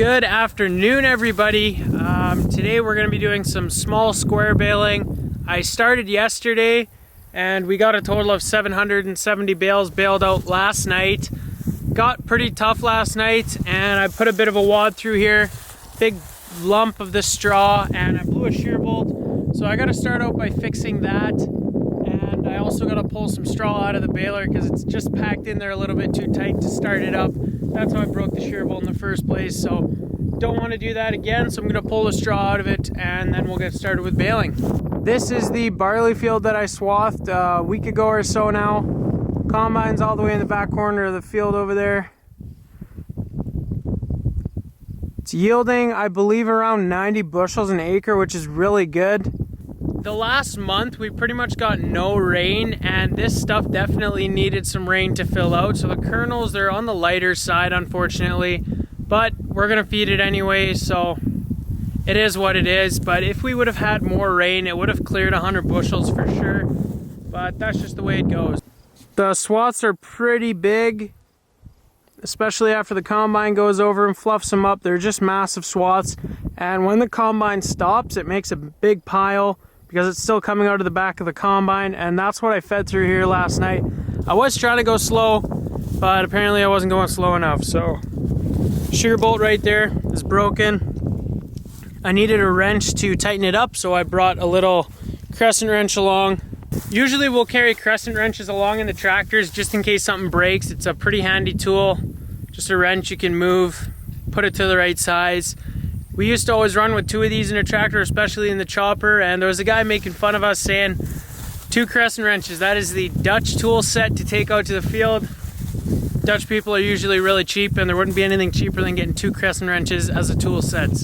Good afternoon, everybody. Today we're going to be doing some small square baling. I started yesterday and we got a total of 770 bales baled out last night. Got pretty tough last night and I put a bit of a wad through here, big lump of the straw, and I blew a shear bolt. So I got to start out by fixing that, and I also got to pull some straw out of the baler because it's just packed in there a little bit too tight to start it up. That's how I broke the shear bolt in the first place, so don't want to do that again. So I'm going to pull the straw out of it and then we'll get started with baling. This is the barley field that I swathed a week ago or so now. Combine's all the way in the back corner of the field over there. It's yielding, I believe, around 90 bushels an acre, which is really good. The last month we pretty much got no rain, and this stuff definitely needed some rain to fill out. So the kernels, they're on the lighter side, unfortunately, but we're gonna feed it anyway, so it is what it is. But if we would have had more rain, it would have cleared 100 bushels for sure, but that's just the way it goes. The swaths are pretty big, especially after the combine goes over and fluffs them up. They're just massive swaths, and when the combine stops, it makes a big pile because it's still coming out of the back of the combine, and that's what I fed through here last night. I was trying to go slow, but apparently I wasn't going slow enough. So shear bolt right there is broken. I needed a wrench to tighten it up, so I brought a little crescent wrench along. Usually we'll carry crescent wrenches along in the tractors just in case something breaks. It's a pretty handy tool. Just a wrench you can move, put it to the right size. We used to always run with 2 of these in a tractor, especially in the chopper, and there was a guy making fun of us saying 2 crescent wrenches, that is the Dutch tool set to take out to the field. Dutch people are usually really cheap, and there wouldn't be anything cheaper than getting 2 crescent wrenches as a tool set.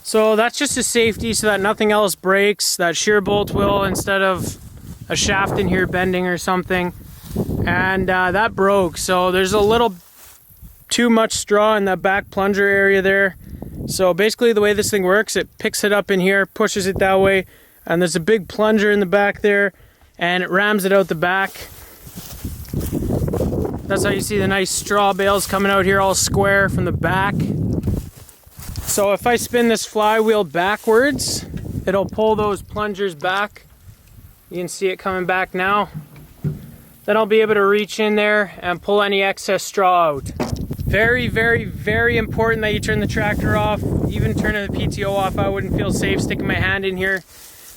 So that's just a safety so that nothing else breaks. That shear bolt will, instead of a shaft in here bending or something, and that broke. So there's a little too much straw in that back plunger area there. So basically the way this thing works, it picks it up in here, pushes it that way, and there's a big plunger in the back there, and it rams it out the back. That's how you see the nice straw bales coming out here all square from the back. So if I spin this flywheel backwards, it'll pull those plungers back. You can see it coming back now. Then I'll be able to reach in there and pull any excess straw out. Very, very, very important that you turn the tractor off. Even turning the PTO off, I wouldn't feel safe sticking my hand in here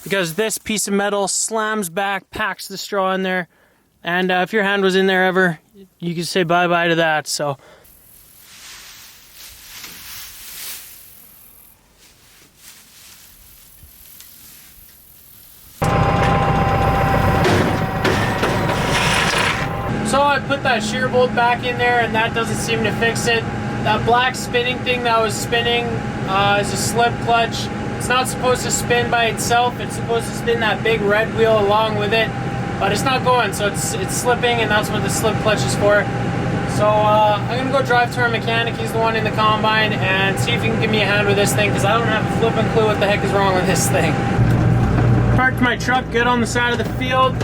because this piece of metal slams back, packs the straw in there. And if your hand was in there ever, you could say bye-bye to that. So. So I put that shear bolt back in there and that doesn't seem to fix it. That black spinning thing that was spinning is a slip clutch. It's not supposed to spin by itself. It's supposed to spin that big red wheel along with it, but it's not going, so it's slipping, and that's what the slip clutch is for. So I'm gonna go drive to our mechanic. He's the one in the combine, and see if he can give me a hand with this thing, because I don't have a flipping clue what the heck is wrong with this thing. Parked my truck good on the side of the field.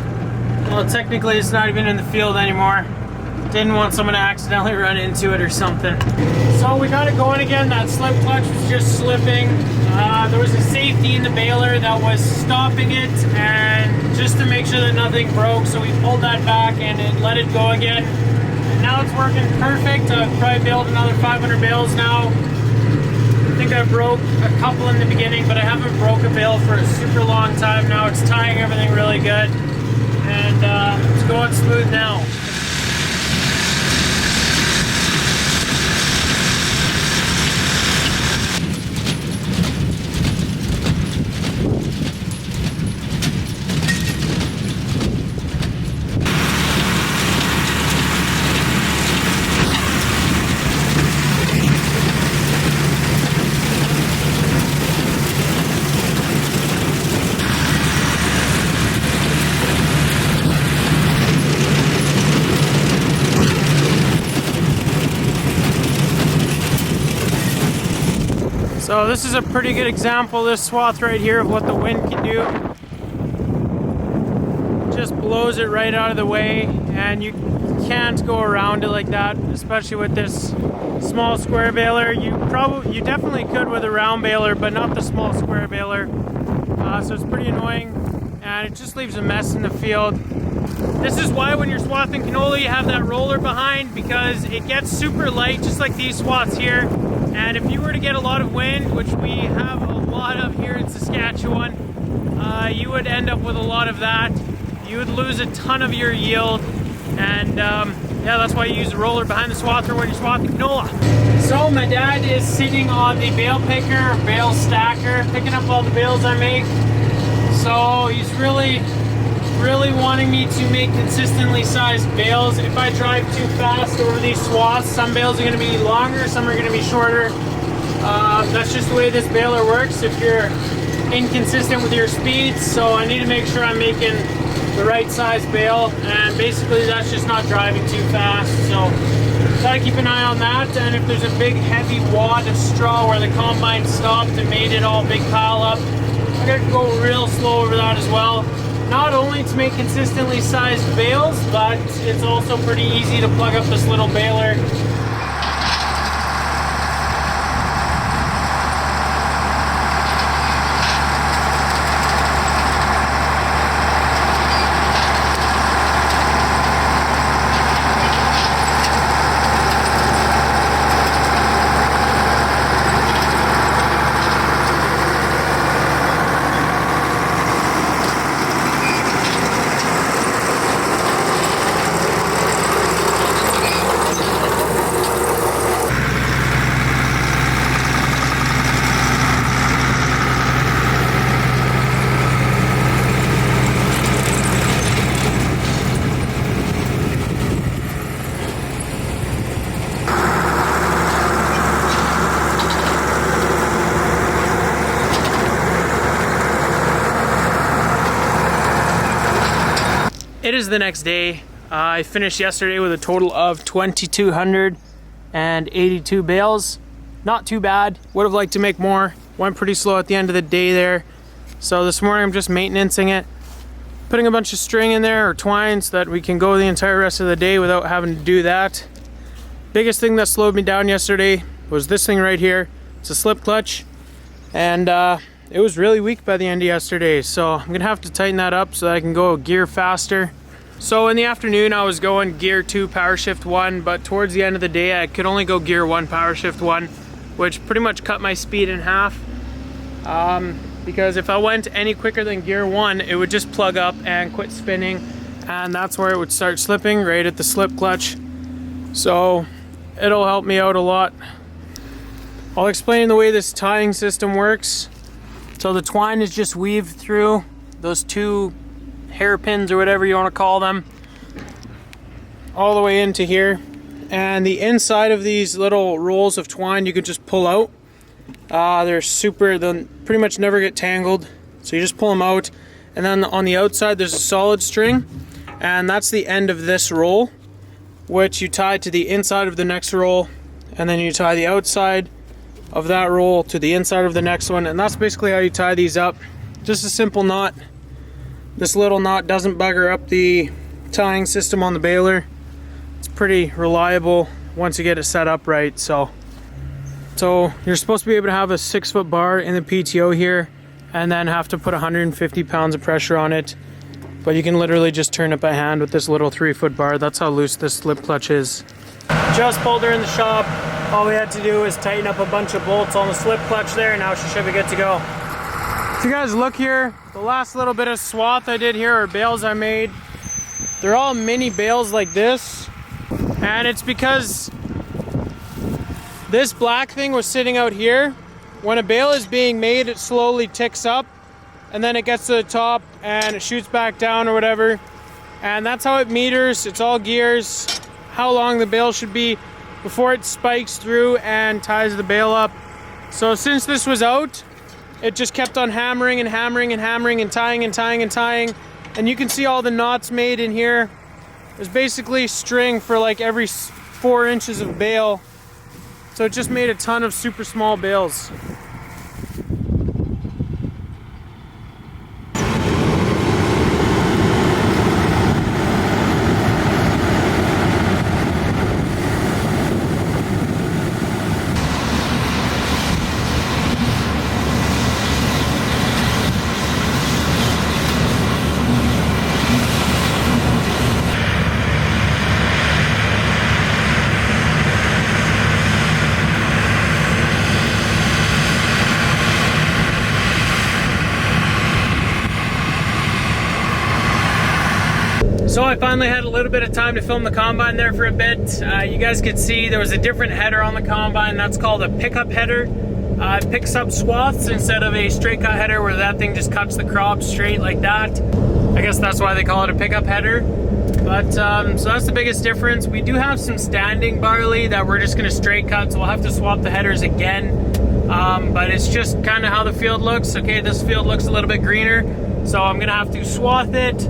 Well, technically it's not even in the field anymore. Didn't want someone to accidentally run into it or something. So we got it going again. That slip clutch was just slipping. There was a safety in the baler that was stopping it, and just to make sure that nothing broke, so we pulled that back and it let it go again. And now it's working perfect. I've probably baled another 500 bales now. I think I broke a couple in the beginning, but I haven't broke a bale for a super long time now. It's tying everything really good. And it's going smooth now. So this is a pretty good example, this swath right here, of what the wind can do. just blows it right out of the way, and you can't go around it like that, especially with this small square baler. You definitely could with a round baler, but not the small square baler. So it's pretty annoying, and it just leaves a mess in the field. This is why when you're swathing canola, you have that roller behind, because it gets super light, just like these swaths here. And if you were to get a lot of wind, which we have a lot of here in Saskatchewan, you would end up with a lot of that. You would lose a ton of your yield, and yeah, that's why you use the roller behind the swather when you're swathing canola. So my dad is sitting on the bale picker, bale stacker, picking up all the bales I make. So he's really wanting me to make consistently sized bales. If I drive too fast over these swaths, some bales are going to be longer, some are going to be shorter. That's just the way this baler works if you're inconsistent with your speeds. So I need to make sure I'm making the right size bale, and basically that's just not driving too fast. So gotta keep an eye on that. And if there's a big heavy wad of straw where the combine stopped and made it all big pile up, I gotta go real slow over that as well. Not only to make consistently sized bales, but it's also pretty easy to plug up this little baler. It is the next day. I finished yesterday with a total of 2,282 bales. Not too bad. Would have liked to make more. Went pretty slow at the end of the day there. So this morning I'm just maintenancing it. Putting a bunch of string in there, or twine, so that we can go the entire rest of the day without having to do that. Biggest thing that slowed me down yesterday was this thing right here. It's a slip clutch. And it was really weak by the end of yesterday, so I'm gonna have to tighten that up so that I can go gear faster. So in the afternoon I was going gear 2 power shift 1, but towards the end of the day I could only go gear 1 power shift 1, which pretty much cut my speed in half. Because if I went any quicker than gear 1, it would just plug up and quit spinning, and that's where it would start slipping, right at the slip clutch. So it'll help me out a lot. I'll explain the way this tying system works. So the twine is just weaved through those 2 hairpins, or whatever you want to call them, all the way into here. And the inside of these little rolls of twine you can just pull out. They'll pretty much never get tangled. So you just pull them out. And then on the outside there's a solid string. And that's the end of this roll, which you tie to the inside of the next roll. And then you tie the outside of that roll to the inside of the next one, and that's basically how you tie these up. Just a simple knot. This little knot doesn't bugger up the tying system on the baler. It's pretty reliable once you get it set up right. So you're supposed to be able to have a 6-foot bar in the PTO here, and then have to put 150 pounds of pressure on it. But you can literally just turn it by hand with this little 3-foot bar. That's how loose this slip clutch is. Just pulled her in the shop. All we had to do is tighten up a bunch of bolts on the slip clutch there, and now she should be good to go. If you guys look here, the last little bit of swath I did here are bales I made. They're all mini bales like this, and it's because this black thing was sitting out here. When a bale is being made, it slowly ticks up, and then it gets to the top and it shoots back down or whatever, and that's how it meters. It's all gears, how long the bale should be before it spikes through and ties the bale up. So since this was out, it just kept on hammering and hammering and hammering and tying and tying and tying. And you can see all the knots made in here. There's basically string for like every 4 inches of bale. So it just made a ton of super small bales. I finally had a little bit of time to film the combine there for a bit. You guys could see there was a different header on the combine. That's called a pickup header. It picks up swaths instead of a straight cut header where that thing just cuts the crop straight like that. I guess that's why they call it a pickup header. But so that's the biggest difference. We do have some standing barley that we're just going to straight cut, so we'll have to swap the headers again. But it's just kind of how the field looks. Okay, this field looks a little bit greener, so I'm going to have to swath it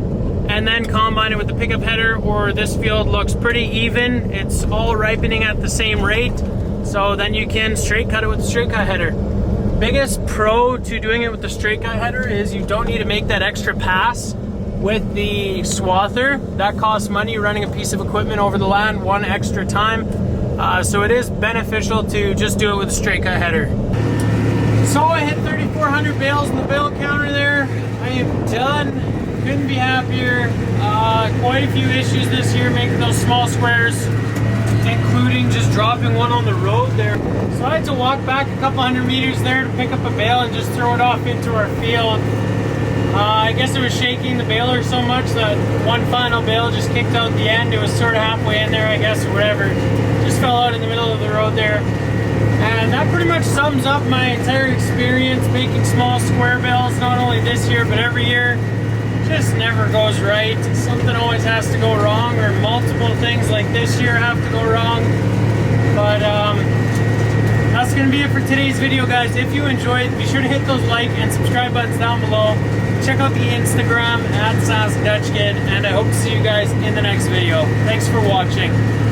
and then combine it with the pickup header, or this field looks pretty even. It's all ripening at the same rate, so then you can straight cut it with the straight cut header. Biggest pro to doing it with the straight cut header is you don't need to make that extra pass with the swather. That costs money running a piece of equipment over the land one extra time. So it is beneficial to just do it with a straight cut header. So I hit 3,400 bales in the bale counter there. I am done. Couldn't be happier. Quite a few issues this year making those small squares, including just dropping one on the road there. So I had to walk back a couple hundred meters there to pick up a bale and just throw it off into our field. I guess it was shaking the baler so much that one final bale just kicked out the end. It was sort of halfway in there, I guess, or whatever. Just fell out in the middle of the road there. And that pretty much sums up my entire experience making small square bales, not only this year, but every year. Just never goes right. Something always has to go wrong, or multiple things like this year have to go wrong. But that's going to be it for today's video, guys. If you enjoyed, be sure to hit those like and subscribe buttons down below. Check out the Instagram @SaskDutchKid, and I hope to see you guys in the next video. Thanks for watching.